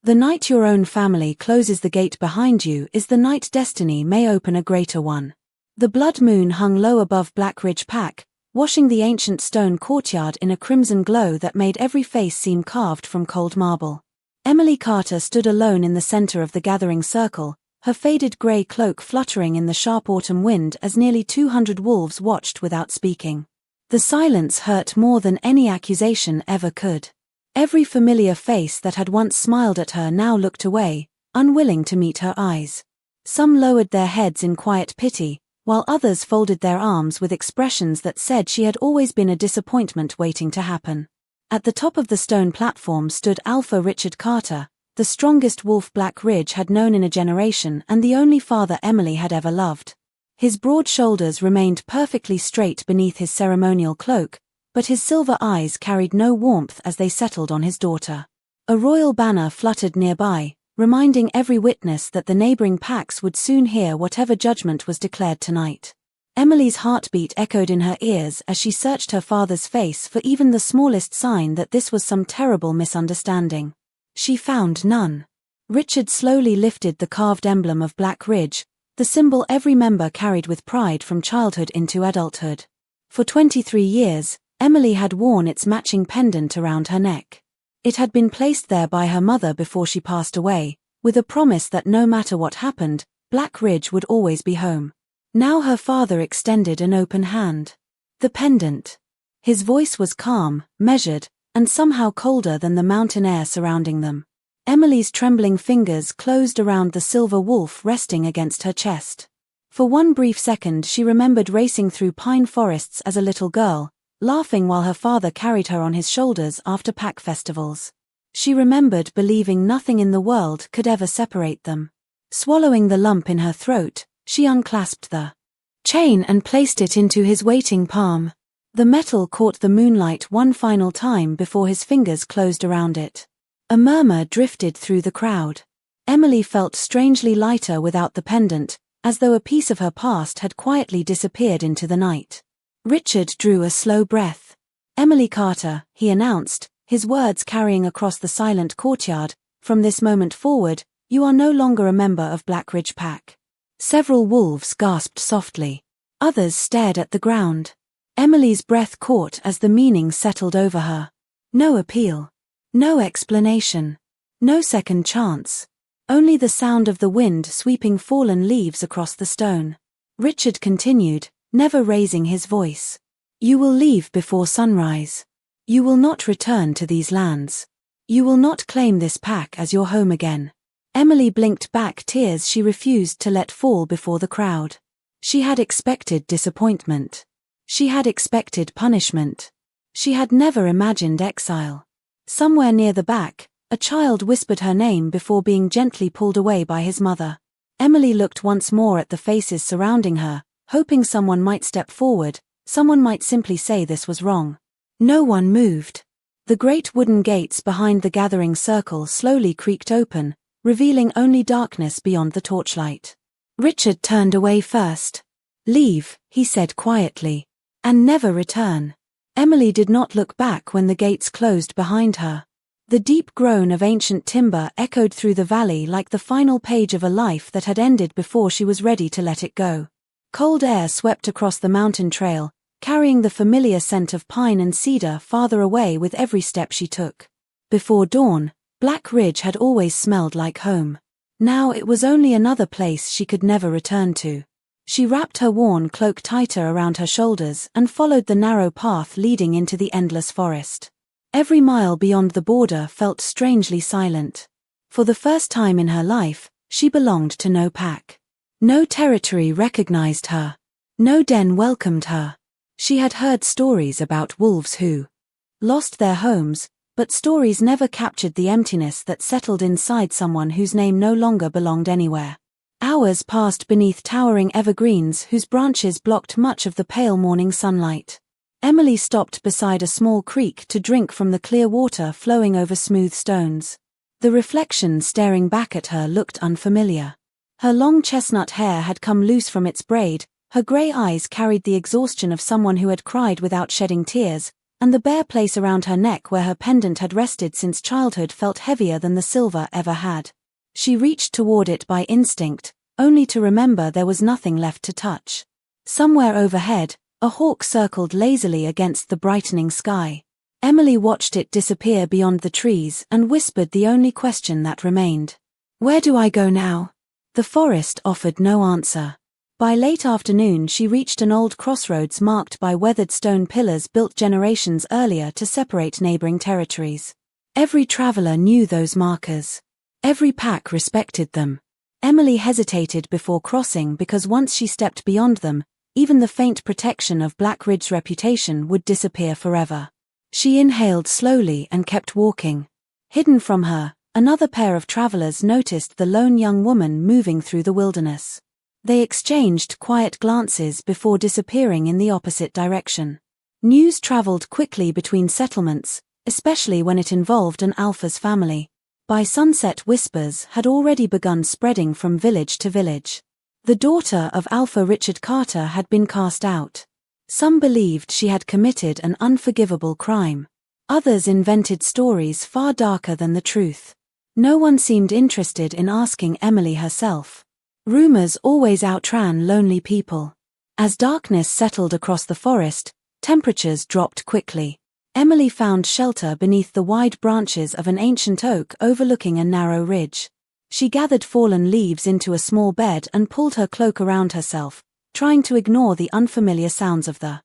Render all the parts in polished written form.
The night your own family closes the gate behind you is the night destiny may open a greater one. The blood moon hung low above Black Ridge Pack, washing the ancient stone courtyard in a crimson glow that made every face seem carved from cold marble. Emily Carter stood alone in the center of the gathering circle, her faded grey cloak fluttering in the sharp autumn wind as nearly 200 wolves watched without speaking. The silence hurt more than any accusation ever could. Every familiar face that had once smiled at her now looked away, unwilling to meet her eyes. Some lowered their heads in quiet pity, while others folded their arms with expressions that said she had always been a disappointment waiting to happen. At the top of the stone platform stood Alpha Richard Carter, the strongest wolf Black Ridge had known in a generation and the only father Emily had ever loved. His broad shoulders remained perfectly straight beneath his ceremonial cloak, but his silver eyes carried no warmth as they settled on his daughter. A royal banner fluttered nearby, reminding every witness that the neighboring packs would soon hear whatever judgment was declared tonight. Emily's heartbeat echoed in her ears as she searched her father's face for even the smallest sign that this was some terrible misunderstanding. She found none. Richard slowly lifted the carved emblem of Black Ridge, the symbol every member carried with pride from childhood into adulthood. For 23 years, Emily had worn its matching pendant around her neck. It had been placed there by her mother before she passed away, with a promise that no matter what happened, Black Ridge would always be home. Now her father extended an open hand. The pendant. His voice was calm, measured, and somehow colder than the mountain air surrounding them. Emily's trembling fingers closed around the silver wolf resting against her chest. For one brief second she remembered racing through pine forests as a little girl, laughing while her father carried her on his shoulders after pack festivals. She remembered believing nothing in the world could ever separate them. Swallowing the lump in her throat, she unclasped the chain and placed it into his waiting palm. The metal caught the moonlight one final time before his fingers closed around it. A murmur drifted through the crowd. Emily felt strangely lighter without the pendant, as though a piece of her past had quietly disappeared into the night. Richard drew a slow breath. "Emily Carter," he announced, his words carrying across the silent courtyard, "from this moment forward, you are no longer a member of Black Ridge Pack." Several wolves gasped softly. Others stared at the ground. Emily's breath caught as the meaning settled over her. No appeal. No explanation. No second chance. Only the sound of the wind sweeping fallen leaves across the stone. Richard continued, never raising his voice. "You will leave before sunrise. You will not return to these lands. You will not claim this pack as your home again." Emily blinked back tears she refused to let fall before the crowd. She had expected disappointment. She had expected punishment. She had never imagined exile. Somewhere near the back, a child whispered her name before being gently pulled away by his mother. Emily looked once more at the faces surrounding her, hoping someone might step forward, someone might simply say this was wrong. No one moved. The great wooden gates behind the gathering circle slowly creaked open, revealing only darkness beyond the torchlight. Richard turned away first. "Leave," he said quietly, "and never return." Emily did not look back when the gates closed behind her. The deep groan of ancient timber echoed through the valley like the final page of a life that had ended before she was ready to let it go. Cold air swept across the mountain trail, carrying the familiar scent of pine and cedar farther away with every step she took. Before dawn, Black Ridge had always smelled like home. Now it was only another place she could never return to. She wrapped her worn cloak tighter around her shoulders and followed the narrow path leading into the endless forest. Every mile beyond the border felt strangely silent. For the first time in her life, she belonged to no pack. No territory recognized her. No den welcomed her. She had heard stories about wolves who lost their homes, but stories never captured the emptiness that settled inside someone whose name no longer belonged anywhere. Hours passed beneath towering evergreens whose branches blocked much of the pale morning sunlight. Emily stopped beside a small creek to drink from the clear water flowing over smooth stones. The reflection staring back at her looked unfamiliar. Her long chestnut hair had come loose from its braid, her grey eyes carried the exhaustion of someone who had cried without shedding tears, and the bare place around her neck where her pendant had rested since childhood felt heavier than the silver ever had. She reached toward it by instinct, only to remember there was nothing left to touch. Somewhere overhead, a hawk circled lazily against the brightening sky. Emily watched it disappear beyond the trees and whispered the only question that remained. "Where do I go now?" The forest offered no answer. By late afternoon she reached an old crossroads marked by weathered stone pillars built generations earlier to separate neighboring territories. Every traveler knew those markers. Every pack respected them. Emily hesitated before crossing because once she stepped beyond them, even the faint protection of Black Ridge's reputation would disappear forever. She inhaled slowly and kept walking. Hidden from her, another pair of travelers noticed the lone young woman moving through the wilderness. They exchanged quiet glances before disappearing in the opposite direction. News traveled quickly between settlements, especially when it involved an Alpha's family. By sunset, whispers had already begun spreading from village to village. The daughter of Alpha Richard Carter had been cast out. Some believed she had committed an unforgivable crime. Others invented stories far darker than the truth. No one seemed interested in asking Emily herself. Rumors always outran lonely people. As darkness settled across the forest, temperatures dropped quickly. Emily found shelter beneath the wide branches of an ancient oak overlooking a narrow ridge. She gathered fallen leaves into a small bed and pulled her cloak around herself, trying to ignore the unfamiliar sounds of the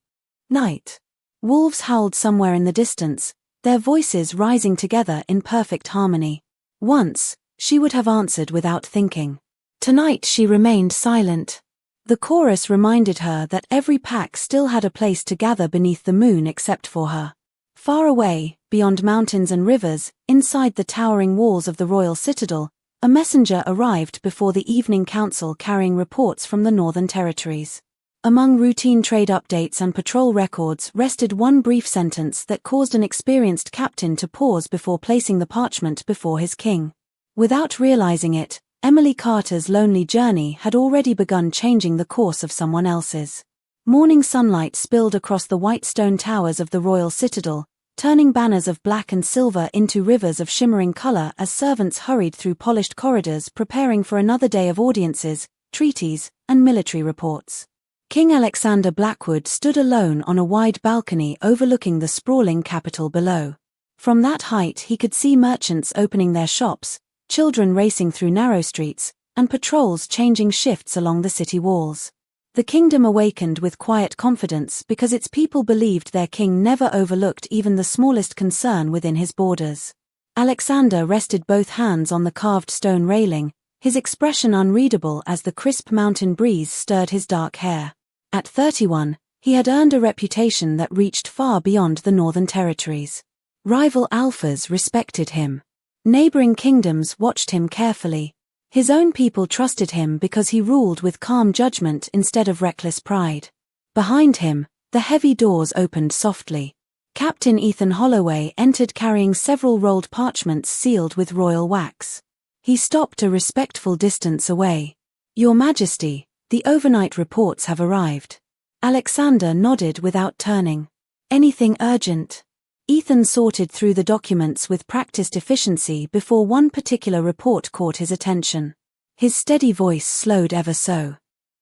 night. Wolves howled somewhere in the distance, their voices rising together in perfect harmony. Once, she would have answered without thinking. Tonight she remained silent. The chorus reminded her that every pack still had a place to gather beneath the moon except for her. Far away, beyond mountains and rivers, inside the towering walls of the royal citadel, a messenger arrived before the evening council carrying reports from the Northern Territories. Among routine trade updates and patrol records rested one brief sentence that caused an experienced captain to pause before placing the parchment before his king. Without realizing it, Emily Carter's lonely journey had already begun changing the course of someone else's. Morning sunlight spilled across the white stone towers of the royal citadel, turning banners of black and silver into rivers of shimmering color as servants hurried through polished corridors preparing for another day of audiences, treaties, and military reports. King Alexander Blackwood stood alone on a wide balcony overlooking the sprawling capital below. From that height he could see merchants opening their shops, children racing through narrow streets, and patrols changing shifts along the city walls. The kingdom awakened with quiet confidence because its people believed their king never overlooked even the smallest concern within his borders. Alexander rested both hands on the carved stone railing, his expression unreadable as the crisp mountain breeze stirred his dark hair. At 31, he had earned a reputation that reached far beyond the Northern Territories. Rival Alphas respected him. Neighboring kingdoms watched him carefully. His own people trusted him because he ruled with calm judgment instead of reckless pride. Behind him, the heavy doors opened softly. Captain Ethan Holloway entered carrying several rolled parchments sealed with royal wax. He stopped a respectful distance away. "Your Majesty, the overnight reports have arrived." Alexander nodded without turning. "Anything urgent?" Ethan sorted through the documents with practiced efficiency before one particular report caught his attention. His steady voice slowed ever so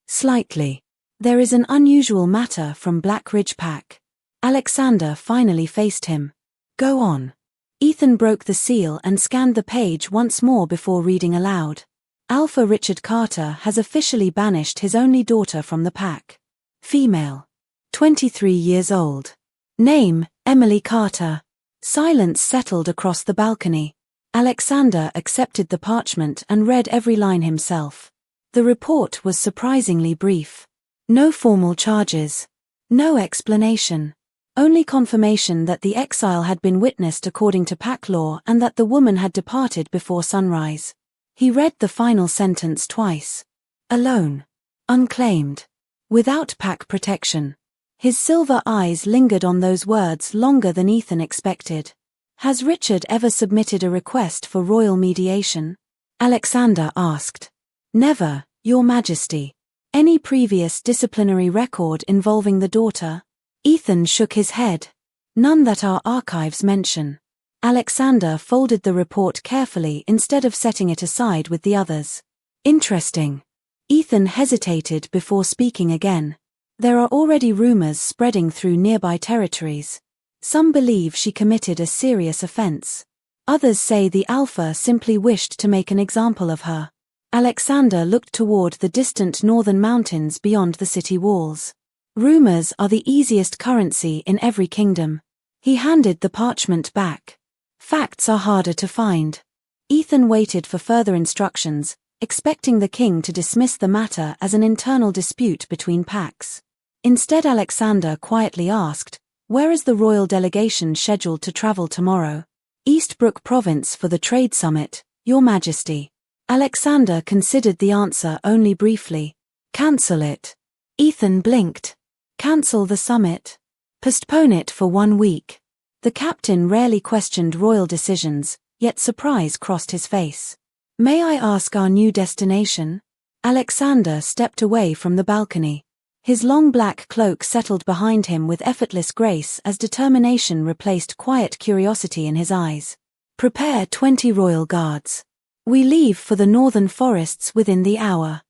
slightly. "There is an unusual matter from Black Ridge Pack." Alexander finally faced him. "Go on." Ethan broke the seal and scanned the page once more before reading aloud. "Alpha Richard Carter has officially banished his only daughter from the pack. Female. 23 years old. Name, Emily Carter." Silence settled across the balcony. Alexander accepted the parchment and read every line himself. The report was surprisingly brief. No formal charges. No explanation. Only confirmation that the exile had been witnessed according to pack law and that the woman had departed before sunrise. He read the final sentence twice. Alone. Unclaimed. Without pack protection. His silver eyes lingered on those words longer than Ethan expected. "Has Richard ever submitted a request for royal mediation?" Alexander asked. "Never, Your Majesty." "Any previous disciplinary record involving the daughter?" Ethan shook his head. None that our archives mention. Alexander folded the report carefully instead of setting it aside with the others. Interesting. Ethan hesitated before speaking again. There are already rumors spreading through nearby territories. Some believe she committed a serious offense. Others say the Alpha simply wished to make an example of her. Alexander looked toward the distant northern mountains beyond the city walls. Rumors are the easiest currency in every kingdom. He handed the parchment back. Facts are harder to find. Ethan waited for further instructions, expecting the king to dismiss the matter as an internal dispute between packs. Instead, Alexander quietly asked, "Where is the royal delegation scheduled to travel tomorrow?" "Eastbrook Province for the trade summit, Your Majesty." Alexander considered the answer only briefly. "Cancel it." Ethan blinked. "Cancel the summit? Postpone it for 1 week." The captain rarely questioned royal decisions, yet surprise crossed his face. "May I ask our new destination?" Alexander stepped away from the balcony. His long black cloak settled behind him with effortless grace as determination replaced quiet curiosity in his eyes. "Prepare 20 royal guards. We leave for the northern forests within the hour."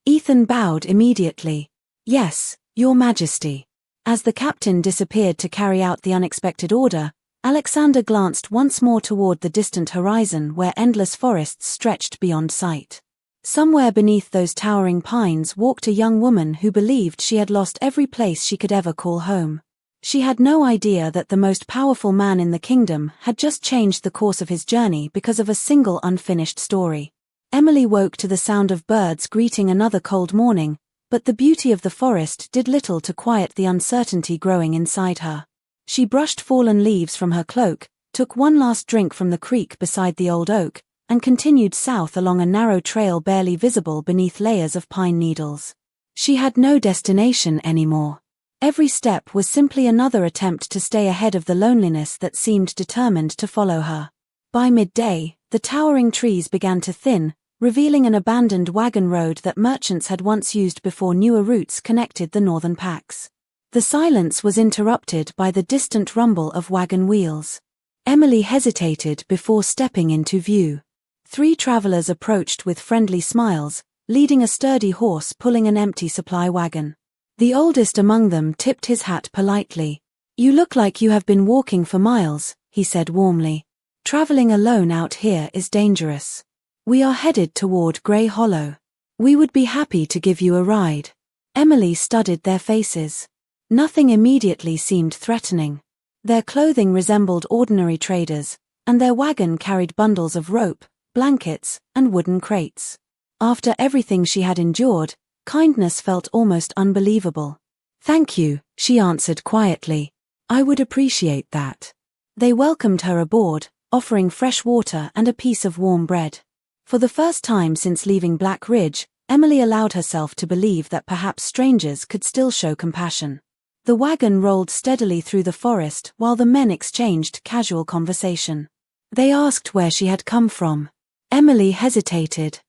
Ethan bowed immediately. "Yes, Your Majesty." As the captain disappeared to carry out the unexpected order, Alexander glanced once more toward the distant horizon where endless forests stretched beyond sight. Somewhere beneath those towering pines walked a young woman who believed she had lost every place she could ever call home. She had no idea that the most powerful man in the kingdom had just changed the course of his journey because of a single unfinished story. Emily woke to the sound of birds greeting another cold morning, but the beauty of the forest did little to quiet the uncertainty growing inside her. She brushed fallen leaves from her cloak, took one last drink from the creek beside the old oak, and continued south along a narrow trail barely visible beneath layers of pine needles. She had no destination anymore. Every step was simply another attempt to stay ahead of the loneliness that seemed determined to follow her. By midday, the towering trees began to thin, revealing an abandoned wagon road that merchants had once used before newer routes connected the northern packs. The silence was interrupted by the distant rumble of wagon wheels. Emily hesitated before stepping into view. 3 travelers approached with friendly smiles, leading a sturdy horse pulling an empty supply wagon. The oldest among them tipped his hat politely. "You look like you have been walking for miles," he said warmly. "Traveling alone out here is dangerous. We are headed toward Grey Hollow. We would be happy to give you a ride." Emily studied their faces. Nothing immediately seemed threatening. Their clothing resembled ordinary traders, and their wagon carried bundles of rope, blankets, and wooden crates. After everything she had endured, kindness felt almost unbelievable. "Thank you," she answered quietly. "I would appreciate that." They welcomed her aboard, offering fresh water and a piece of warm bread. For the first time since leaving Black Ridge, Emily allowed herself to believe that perhaps strangers could still show compassion. The wagon rolled steadily through the forest while the men exchanged casual conversation. They asked where she had come from. Emily hesitated.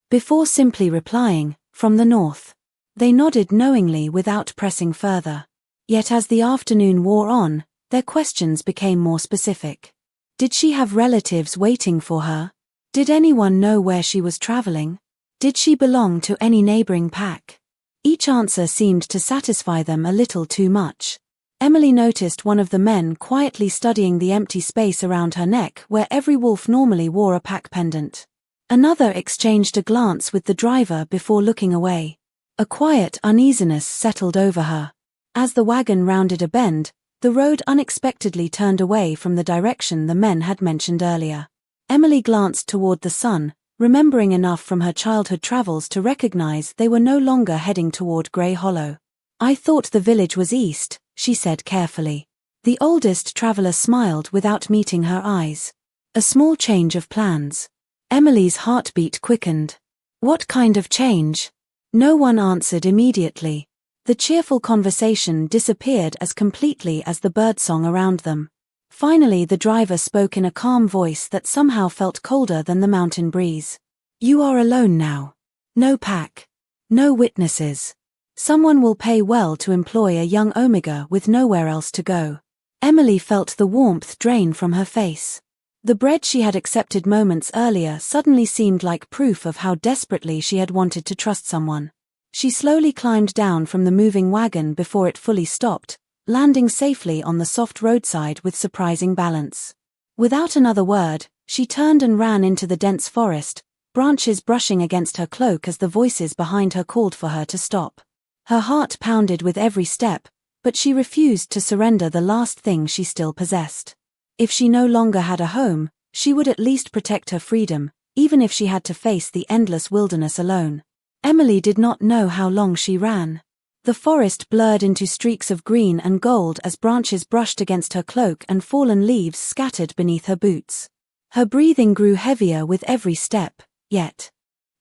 Before simply replying, "From the north." They nodded knowingly without pressing further. Yet as the afternoon wore on, their questions became more specific. Did she have relatives waiting for her? Did anyone know where she was traveling? Did she belong to any neighboring pack? Each answer seemed to satisfy them a little too much. Emily noticed one of the men quietly studying the empty space around her neck where every wolf normally wore a pack pendant. Another exchanged a glance with the driver before looking away. A quiet uneasiness settled over her. As the wagon rounded a bend, the road unexpectedly turned away from the direction the men had mentioned earlier. Emily glanced toward the sun, remembering enough from her childhood travels to recognize they were no longer heading toward Grey Hollow. "I thought the village was east," she said carefully. The oldest traveler smiled without meeting her eyes. A small change of plans. Emily's heartbeat quickened. What kind of change? No one answered immediately. The cheerful conversation disappeared as completely as the birdsong around them. Finally, the driver spoke in a calm voice that somehow felt colder than the mountain breeze. "You are alone now. No pack. No witnesses. Someone will pay well to employ a young Omega with nowhere else to go." Emily felt the warmth drain from her face. The bread she had accepted moments earlier suddenly seemed like proof of how desperately she had wanted to trust someone. She slowly climbed down from the moving wagon before it fully stopped, landing safely on the soft roadside with surprising balance. Without another word, she turned and ran into the dense forest, branches brushing against her cloak as the voices behind her called for her to stop. Her heart pounded with every step, but she refused to surrender the last thing she still possessed. If she no longer had a home, she would at least protect her freedom, even if she had to face the endless wilderness alone. Emily did not know how long she ran. The forest blurred into streaks of green and gold as branches brushed against her cloak and fallen leaves scattered beneath her boots. Her breathing grew heavier with every step, yet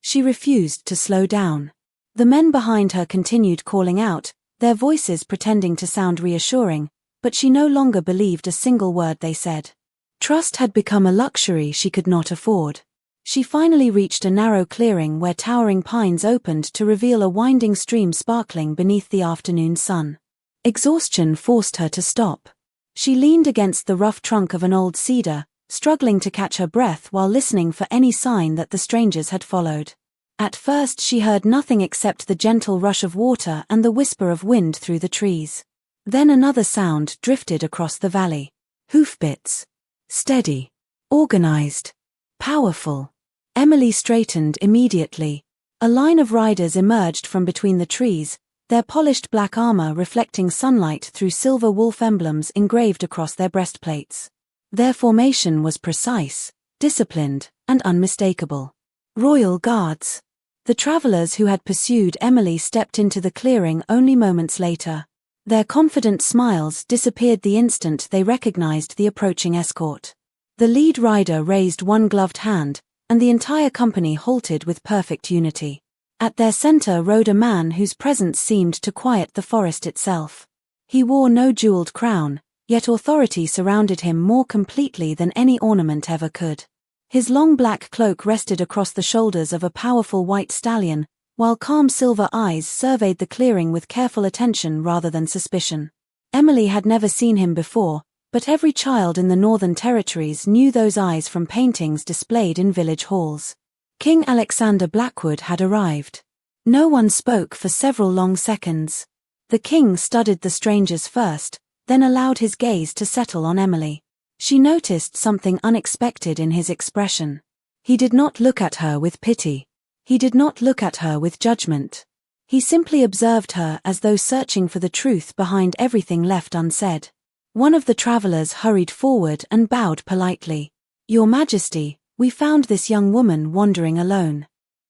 she refused to slow down. The men behind her continued calling out, their voices pretending to sound reassuring, but she no longer believed a single word they said. Trust had become a luxury she could not afford. She finally reached a narrow clearing where towering pines opened to reveal a winding stream sparkling beneath the afternoon sun. Exhaustion forced her to stop. She leaned against the rough trunk of an old cedar, struggling to catch her breath while listening for any sign that the strangers had followed. At first she heard nothing except the gentle rush of water and the whisper of wind through the trees. Then another sound drifted across the valley. Hoofbeats. Steady. Organized. Powerful. Emily straightened immediately. A line of riders emerged from between the trees, their polished black armor reflecting sunlight through silver wolf emblems engraved across their breastplates. Their formation was precise, disciplined, and unmistakable. Royal Guards. The travelers who had pursued Emily stepped into the clearing only moments later. Their confident smiles disappeared the instant they recognized the approaching escort. The lead rider raised one gloved hand, and the entire company halted with perfect unity. At their center rode a man whose presence seemed to quiet the forest itself. He wore no jeweled crown, yet authority surrounded him more completely than any ornament ever could. His long black cloak rested across the shoulders of a powerful white stallion, while calm silver eyes surveyed the clearing with careful attention rather than suspicion. Emily had never seen him before, but every child in the Northern Territories knew those eyes from paintings displayed in village halls. King Alexander Blackwood had arrived. No one spoke for several long seconds. The king studied the strangers first, then allowed his gaze to settle on Emily. She noticed something unexpected in his expression. He did not look at her with pity. He did not look at her with judgment. He simply observed her as though searching for the truth behind everything left unsaid. One of the travelers hurried forward and bowed politely. "Your Majesty, we found this young woman wandering alone.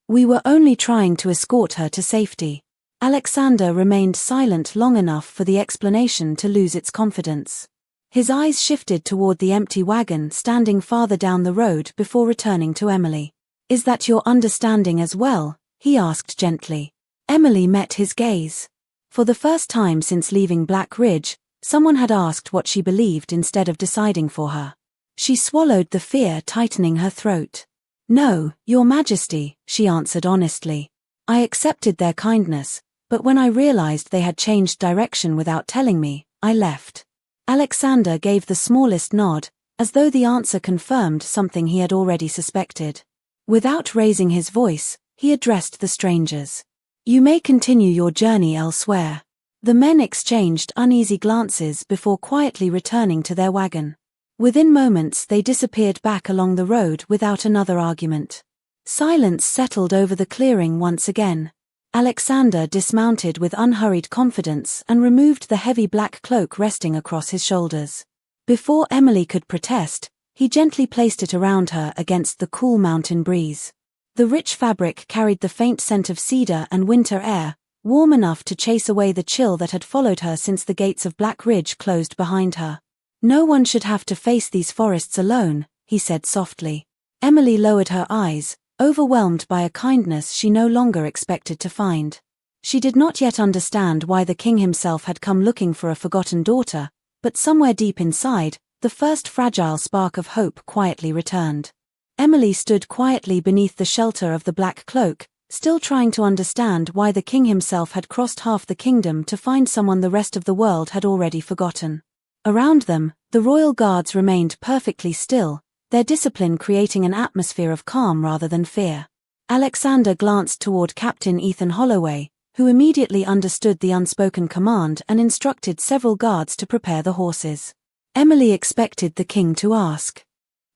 We were only trying to escort her to safety." Alexander remained silent long enough for the explanation to lose its confidence. His eyes shifted toward the empty wagon standing farther down the road before returning to Emily. "Is that your understanding as well?" he asked gently. Emily met his gaze. For the first time since leaving Black Ridge, someone had asked what she believed instead of deciding for her. She swallowed the fear tightening her throat. "No, Your Majesty," she answered honestly. "I accepted their kindness, but when I realized they had changed direction without telling me, I left." Alexander gave the smallest nod, as though the answer confirmed something he had already suspected. Without raising his voice, he addressed the strangers. "You may continue your journey elsewhere." The men exchanged uneasy glances before quietly returning to their wagon. Within moments they disappeared back along the road without another argument. Silence settled over the clearing once again. Alexander dismounted with unhurried confidence and removed the heavy black cloak resting across his shoulders. Before Emily could protest, he gently placed it around her against the cool mountain breeze. The rich fabric carried the faint scent of cedar and winter air, warm enough to chase away the chill that had followed her since the gates of Black Ridge closed behind her. "No one should have to face these forests alone," he said softly. Emily lowered her eyes, overwhelmed by a kindness she no longer expected to find. She did not yet understand why the king himself had come looking for a forgotten daughter, but somewhere deep inside, the first fragile spark of hope quietly returned. Emily stood quietly beneath the shelter of the black cloak, still trying to understand why the king himself had crossed half the kingdom to find someone the rest of the world had already forgotten. Around them, the royal guards remained perfectly still, their discipline creating an atmosphere of calm rather than fear. Alexander glanced toward Captain Ethan Holloway, who immediately understood the unspoken command and instructed several guards to prepare the horses. Emily expected the king to ask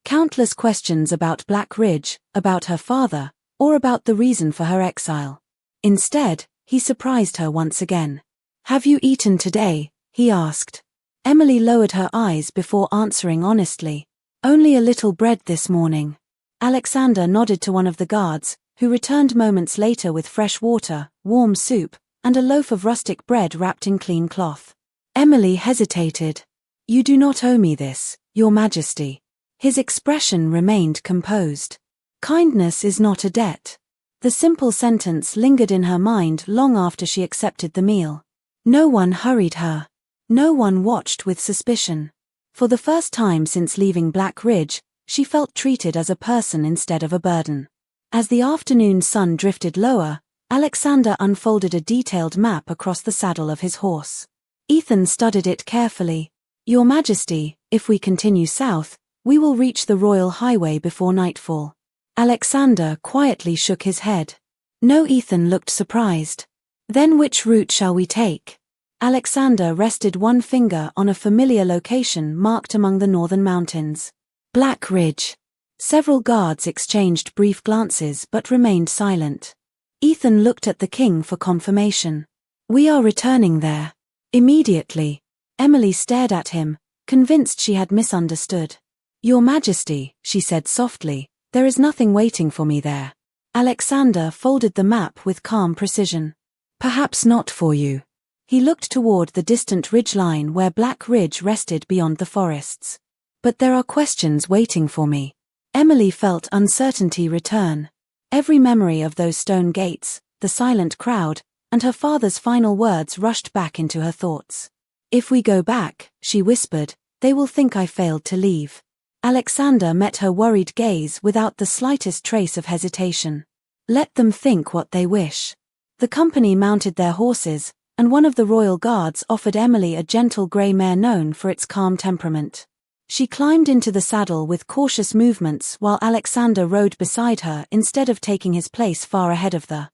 countless questions about Black Ridge, about her father, or about the reason for her exile. Instead, he surprised her once again. "Have you eaten today?" he asked. Emily lowered her eyes before answering honestly. "Only a little bread this morning." Alexander nodded to one of the guards, who returned moments later with fresh water, warm soup, and a loaf of rustic bread wrapped in clean cloth. Emily hesitated. "You do not owe me this, Your Majesty." His expression remained composed. "Kindness is not a debt." The simple sentence lingered in her mind long after she accepted the meal. No one hurried her. No one watched with suspicion. For the first time since leaving Black Ridge, she felt treated as a person instead of a burden. As the afternoon sun drifted lower, Alexander unfolded a detailed map across the saddle of his horse. Ethan studied it carefully. "Your Majesty, if we continue south, we will reach the royal highway before nightfall." Alexander quietly shook his head. No, Ethan looked surprised. "Then which route shall we take?" Alexander rested one finger on a familiar location marked among the northern mountains. Black Ridge. Several guards exchanged brief glances but remained silent. Ethan looked at the king for confirmation. "We are returning there. Immediately." Emily stared at him, convinced she had misunderstood. "Your Majesty," she said softly, "there is nothing waiting for me there." Alexander folded the map with calm precision. "Perhaps not for you." He looked toward the distant ridgeline where Black Ridge rested beyond the forests. "But there are questions waiting for me." Emily felt uncertainty return. Every memory of those stone gates, the silent crowd, and her father's final words rushed back into her thoughts. "If we go back," she whispered, "they will think I failed to leave." Alexander met her worried gaze without the slightest trace of hesitation. "Let them think what they wish." The company mounted their horses, and one of the royal guards offered Emily a gentle grey mare known for its calm temperament. She climbed into the saddle with cautious movements while Alexander rode beside her instead of taking his place far ahead of the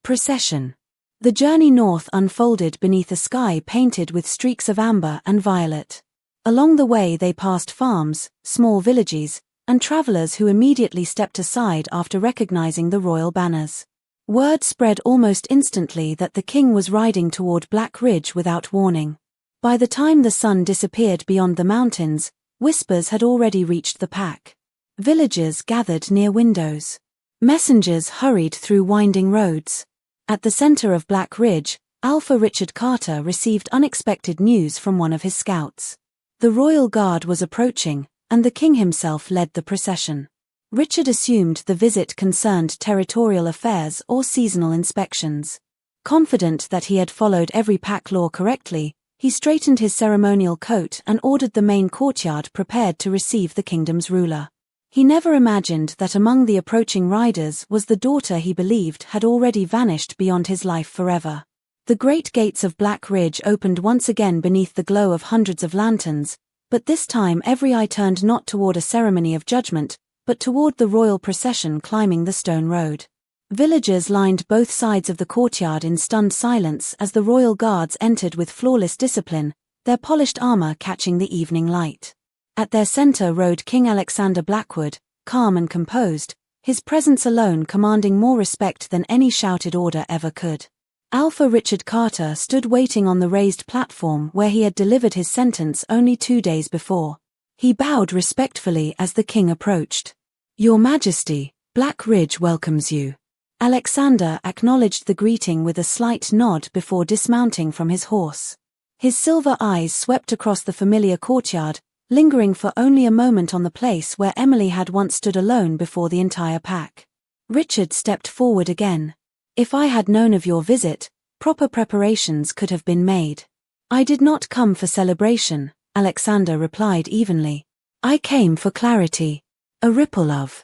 procession. The journey north unfolded beneath a sky painted with streaks of amber and violet. Along the way they passed farms, small villages, and travelers who immediately stepped aside after recognizing the royal banners. Word spread almost instantly that the king was riding toward Black Ridge without warning. By the time the sun disappeared beyond the mountains, whispers had already reached the pack. Villagers gathered near windows. Messengers hurried through winding roads. At the center of Black Ridge, Alpha Richard Carter received unexpected news from one of his scouts. The royal guard was approaching, and the king himself led the procession. Richard assumed the visit concerned territorial affairs or seasonal inspections. Confident that he had followed every pack law correctly, he straightened his ceremonial coat and ordered the main courtyard prepared to receive the kingdom's ruler. He never imagined that among the approaching riders was the daughter he believed had already vanished beyond his life forever. The great gates of Black Ridge opened once again beneath the glow of hundreds of lanterns, but this time every eye turned not toward a ceremony of judgment, but toward the royal procession climbing the stone road. Villagers lined both sides of the courtyard in stunned silence as the royal guards entered with flawless discipline, their polished armor catching the evening light. At their center rode King Alexander Blackwood, calm and composed, his presence alone commanding more respect than any shouted order ever could. Alpha Richard Carter stood waiting on the raised platform where he had delivered his sentence only 2 days before. He bowed respectfully as the king approached. "Your Majesty, Black Ridge welcomes you." Alexander acknowledged the greeting with a slight nod before dismounting from his horse. His silver eyes swept across the familiar courtyard, lingering for only a moment on the place where Emily had once stood alone before the entire pack. Richard stepped forward again. "If I had known of your visit, proper preparations could have been made." "I did not come for celebration," Alexander replied evenly. "I came for clarity." A ripple of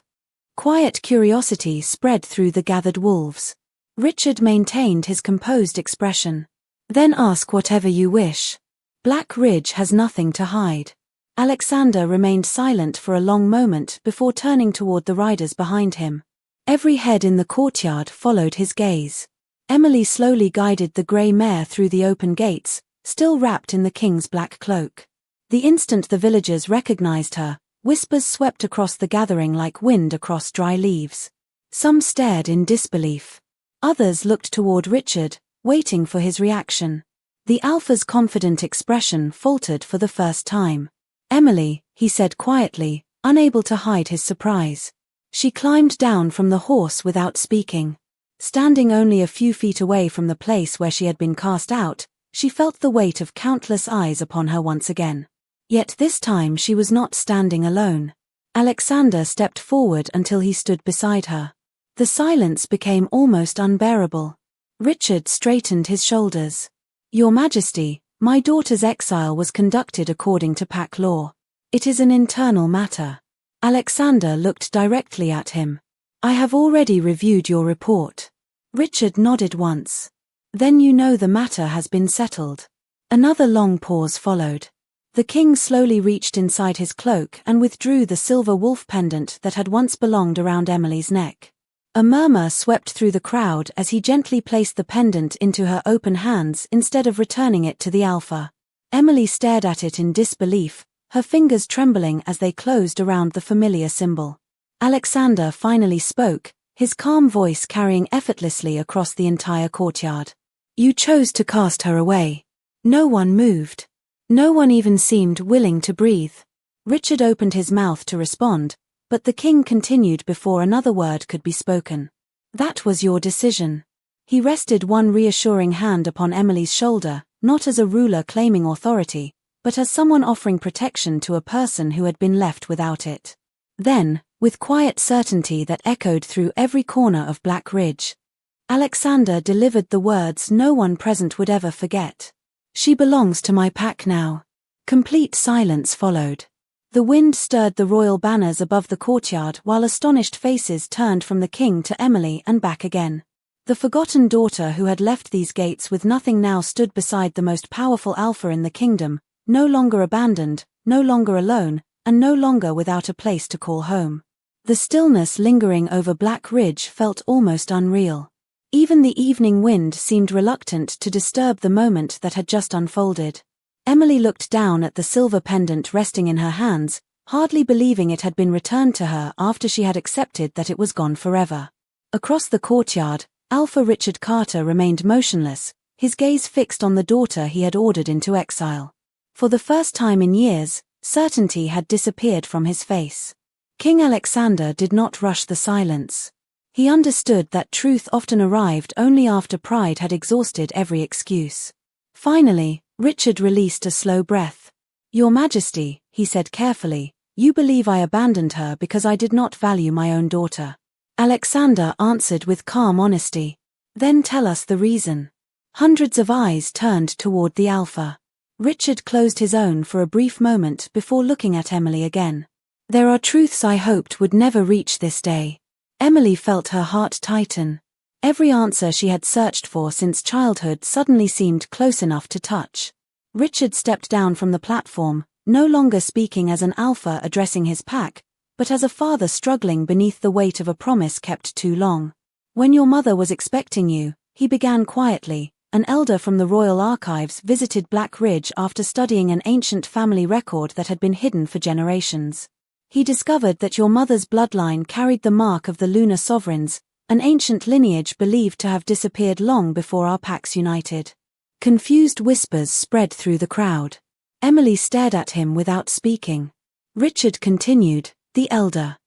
quiet curiosity spread through the gathered wolves. Richard maintained his composed expression. "Then ask whatever you wish." Black Ridge has nothing to hide. Alexander remained silent for a long moment before turning toward the riders behind him. Every head in the courtyard followed his gaze. Emily slowly guided the grey mare through the open gates, still wrapped in the king's black cloak. The instant the villagers recognized her, whispers swept across the gathering like wind across dry leaves. Some stared in disbelief. Others looked toward Richard, waiting for his reaction. The Alpha's confident expression faltered for the first time. "Emily," he said quietly, unable to hide his surprise. She climbed down from the horse without speaking. Standing only a few feet away from the place where she had been cast out, she felt the weight of countless eyes upon her once again. Yet this time she was not standing alone. Alexander stepped forward until he stood beside her. The silence became almost unbearable. Richard straightened his shoulders. "Your Majesty, my daughter's exile was conducted according to pack law. It is an internal matter." Alexander looked directly at him. "I have already reviewed your report." Richard nodded once. "Then you know the matter has been settled." Another long pause followed. The king slowly reached inside his cloak and withdrew the silver wolf pendant that had once belonged around Emily's neck. A murmur swept through the crowd as he gently placed the pendant into her open hands instead of returning it to the Alpha. Emily stared at it in disbelief, her fingers trembling as they closed around the familiar symbol. Alexander finally spoke, his calm voice carrying effortlessly across the entire courtyard. "You chose to cast her away." No one moved. No one even seemed willing to breathe. Richard opened his mouth to respond, but the king continued before another word could be spoken. "That was your decision." He rested one reassuring hand upon Emily's shoulder, not as a ruler claiming authority, but as someone offering protection to a person who had been left without it. Then, with quiet certainty that echoed through every corner of Black Ridge, Alexander delivered the words no one present would ever forget. "She belongs to my pack now." Complete silence followed. The wind stirred the royal banners above the courtyard while astonished faces turned from the king to Emily and back again. The forgotten daughter who had left these gates with nothing now stood beside the most powerful Alpha in the kingdom, no longer abandoned, no longer alone, and no longer without a place to call home. The stillness lingering over Black Ridge felt almost unreal. Even the evening wind seemed reluctant to disturb the moment that had just unfolded. Emily looked down at the silver pendant resting in her hands, hardly believing it had been returned to her after she had accepted that it was gone forever. Across the courtyard, Alpha Richard Carter remained motionless, his gaze fixed on the daughter he had ordered into exile. For the first time in years, certainty had disappeared from his face. King Alexander did not rush the silence. He understood that truth often arrived only after pride had exhausted every excuse. Finally, Richard released a slow breath. "Your Majesty," he said carefully, "you believe I abandoned her because I did not value my own daughter." Alexander answered with calm honesty. "Then tell us the reason." Hundreds of eyes turned toward the Alpha. Richard closed his own for a brief moment before looking at Emily again. "There are truths I hoped would never reach this day." Emily felt her heart tighten. Every answer she had searched for since childhood suddenly seemed close enough to touch. Richard stepped down from the platform, no longer speaking as an Alpha addressing his pack, but as a father struggling beneath the weight of a promise kept too long. "When your mother was expecting you," he began quietly, "an elder from the royal archives visited Black Ridge after studying an ancient family record that had been hidden for generations. He discovered that your mother's bloodline carried the mark of the lunar sovereigns, an ancient lineage believed to have disappeared long before our packs united." Confused whispers spread through the crowd. Emily stared at him without speaking. Richard continued, "The elder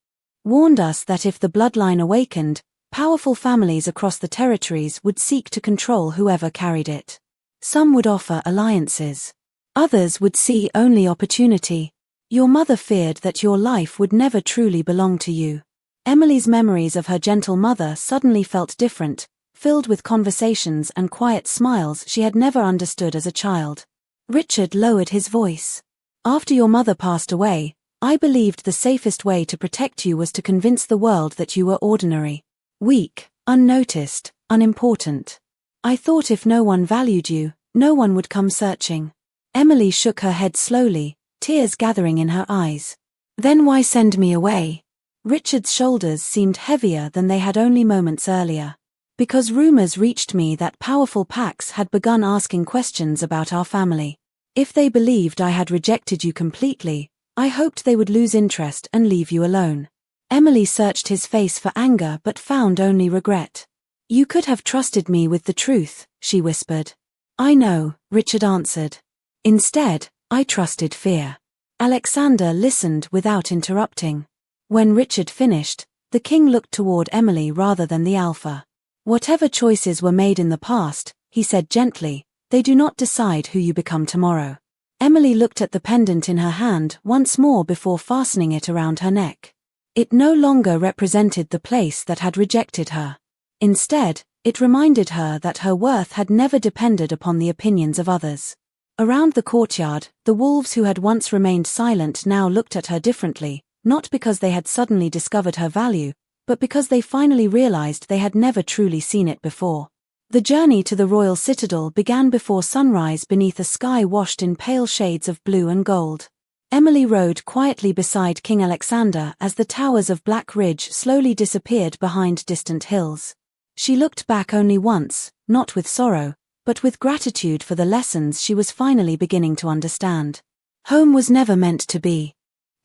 warned us that if the bloodline awakened, powerful families across the territories would seek to control whoever carried it. Some would offer alliances. Others would see only opportunity. Your mother feared that your life would never truly belong to you." Emily's memories of her gentle mother suddenly felt different, filled with conversations and quiet smiles she had never understood as a child. Richard lowered his voice. "After your mother passed away, I believed the safest way to protect you was to convince the world that you were ordinary, weak, unnoticed, unimportant. I thought if no one valued you, no one would come searching. Emily shook her head slowly, tears gathering in her eyes. Then why send me away? Richard's shoulders seemed heavier than they had only moments earlier. Because rumors reached me that powerful packs had begun asking questions about our family. If they believed I had rejected you completely, I hoped they would lose interest and leave you alone. Emily searched his face for anger but found only regret. You could have trusted me with the truth, she whispered. I know, Richard answered. Instead, I trusted fear. Alexander listened without interrupting. When Richard finished, the king looked toward Emily rather than the alpha. Whatever choices were made in the past, he said gently, they do not decide who you become tomorrow. Emily looked at the pendant in her hand once more before fastening it around her neck. It no longer represented the place that had rejected her. Instead, it reminded her that her worth had never depended upon the opinions of others. Around the courtyard, the wolves who had once remained silent now looked at her differently, not because they had suddenly discovered her value, but because they finally realized they had never truly seen it before. The journey to the royal citadel began before sunrise beneath a sky washed in pale shades of blue and gold. Emily rode quietly beside King Alexander as the towers of Black Ridge slowly disappeared behind distant hills. She looked back only once, not with sorrow, but with gratitude for the lessons she was finally beginning to understand. Home was never meant to be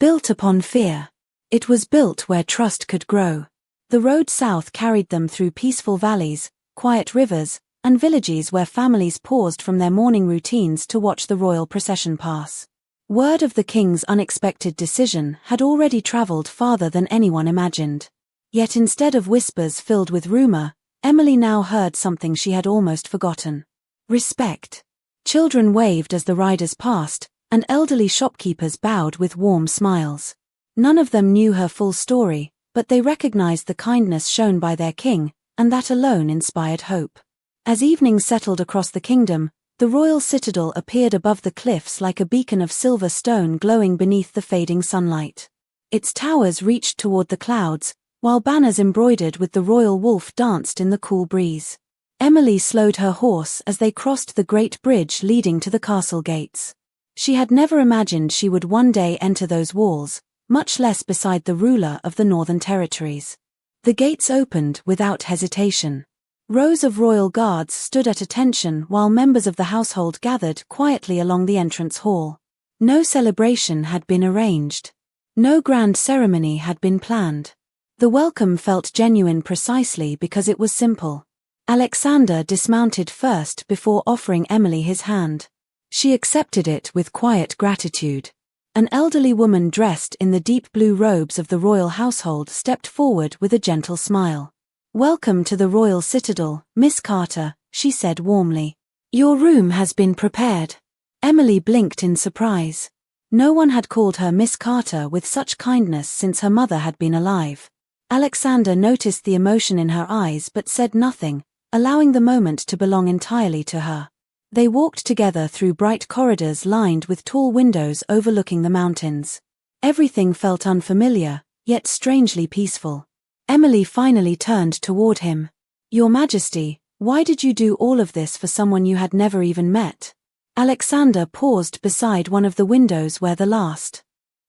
built upon fear. It was built where trust could grow. The road south carried them through peaceful valleys, quiet rivers, and villages where families paused from their morning routines to watch the royal procession pass. Word of the king's unexpected decision had already traveled farther than anyone imagined. Yet instead of whispers filled with rumor, Emily now heard something she had almost forgotten. Respect. Children waved as the riders passed, and elderly shopkeepers bowed with warm smiles. None of them knew her full story, but they recognized the kindness shown by their king, and that alone inspired hope. As evening settled across the kingdom, the royal citadel appeared above the cliffs like a beacon of silver stone glowing beneath the fading sunlight. Its towers reached toward the clouds, while banners embroidered with the royal wolf danced in the cool breeze. Emily slowed her horse as they crossed the great bridge leading to the castle gates. She had never imagined she would one day enter those walls, much less beside the ruler of the Northern Territories. The gates opened without hesitation. Rows of royal guards stood at attention while members of the household gathered quietly along the entrance hall. No celebration had been arranged. No grand ceremony had been planned. The welcome felt genuine precisely because it was simple. Alexander dismounted first before offering Emily his hand. She accepted it with quiet gratitude. An elderly woman dressed in the deep blue robes of the royal household stepped forward with a gentle smile. Welcome to the royal citadel, Miss Carter, she said warmly. Your room has been prepared. Emily blinked in surprise. No one had called her Miss Carter with such kindness since her mother had been alive. Alexander noticed the emotion in her eyes but said nothing, allowing the moment to belong entirely to her. They walked together through bright corridors lined with tall windows overlooking the mountains. Everything felt unfamiliar, yet strangely peaceful. Emily finally turned toward him. Your Majesty, why did you do all of this for someone you had never even met? Alexander paused beside one of the windows where the last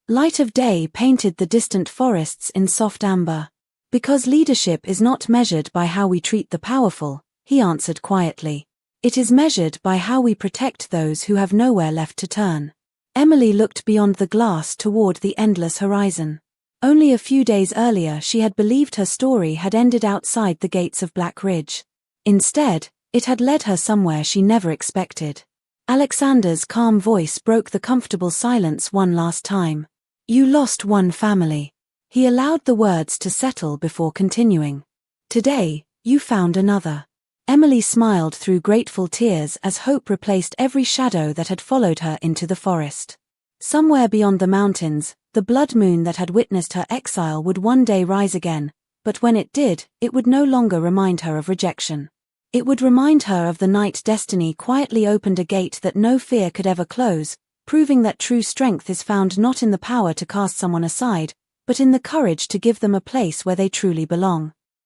light of day painted the distant forests in soft amber. Because leadership is not measured by how we treat the powerful, he answered quietly. It is measured by how we protect those who have nowhere left to turn. Emily looked beyond the glass toward the endless horizon. Only a few days earlier she had believed her story had ended outside the gates of Black Ridge. Instead, it had led her somewhere she never expected. Alexander's calm voice broke the comfortable silence one last time. You lost one family. He allowed the words to settle before continuing. Today, you found another. Emily smiled through grateful tears as hope replaced every shadow that had followed her into the forest. Somewhere beyond the mountains, the blood moon that had witnessed her exile would one day rise again, but when it did, it would no longer remind her of rejection. It would remind her of the night destiny quietly opened a gate that no fear could ever close, proving that true strength is found not in the power to cast someone aside, but in the courage to give them a place where they truly belong.